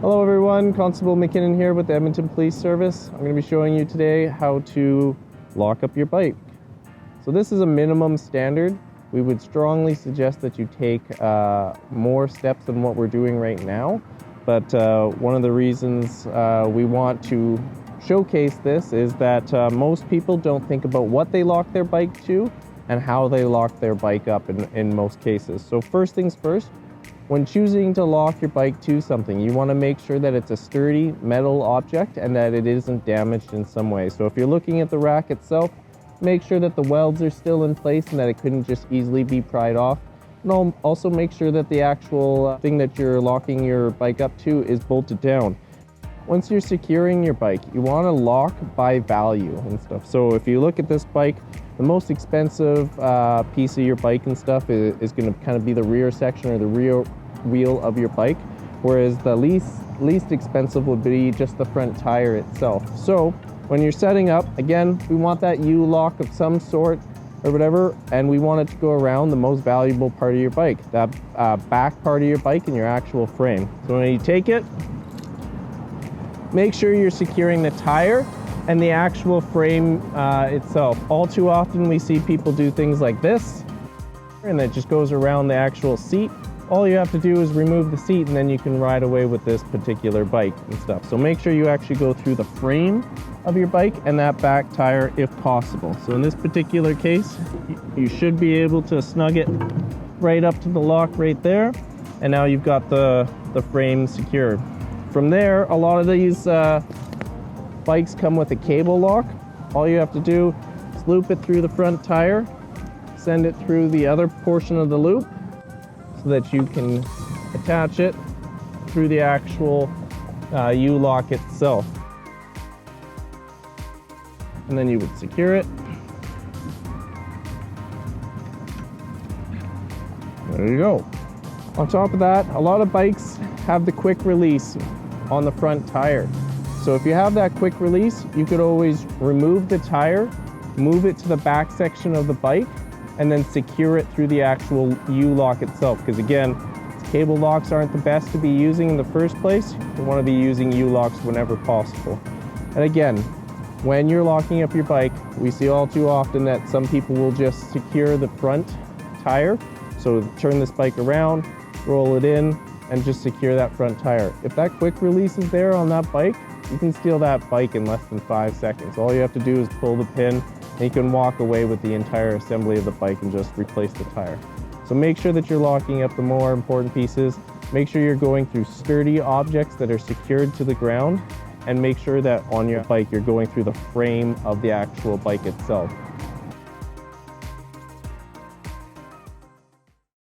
Hello everyone, Constable McKinnon here with the Edmonton Police Service. I'm going to be showing you today how to lock up your bike. So this is a minimum standard. We would strongly suggest that you take more steps than what we're doing right now. But one of the reasons we want to showcase this is that most people don't think about what they lock their bike to and how they lock their bike up in most cases. So first things first, when choosing to lock your bike to something, you want to make sure that it's a sturdy metal object and that it isn't damaged in some way. So if you're looking at the rack itself, make sure that the welds are still in place and that it couldn't just easily be pried off. And also make sure that the actual thing that you're locking your bike up to is bolted down. Once you're securing your bike, you want to lock by value and stuff. So if you look at this bike, the most expensive piece of your bike and stuff is going to kind of be the rear section or the rear wheel of your bike, whereas the least expensive would be just the front tire itself. So when you're setting up, again, we want that U-lock of some sort or whatever, and we want it to go around the most valuable part of your bike, that back part of your bike and your actual frame. So when you take it, make sure you're securing the tire and the actual frame itself. All too often we see people do things like this, and it just goes around the actual seat. All you have to do is remove the seat and then you can ride away with this particular bike and stuff. So make sure you actually go through the frame of your bike and that back tire if possible. So in this particular case, you should be able to snug it right up to the lock right there. And now you've got the frame secured. From there, a lot of these bikes come with a cable lock. All you have to do is loop it through the front tire, send it through the other portion of the loop so that you can attach it through the actual U-lock itself. And then you would secure it. There you go. On top of that, a lot of bikes have the quick release on the front tire. So if you have that quick release, you could always remove the tire, move it to the back section of the bike, and then secure it through the actual U-lock itself. Because again, cable locks aren't the best to be using in the first place. You want to be using U-locks whenever possible. And again, when you're locking up your bike, we see all too often that some people will just secure the front tire. So turn this bike around, roll it in, and just secure that front tire. If that quick release is there on that bike, you can steal that bike in less than 5 seconds. All you have to do is pull the pin and you can walk away with the entire assembly of the bike and just replace the tire. So make sure that you're locking up the more important pieces. Make sure you're going through sturdy objects that are secured to the ground, and make sure that on your bike you're going through the frame of the actual bike itself.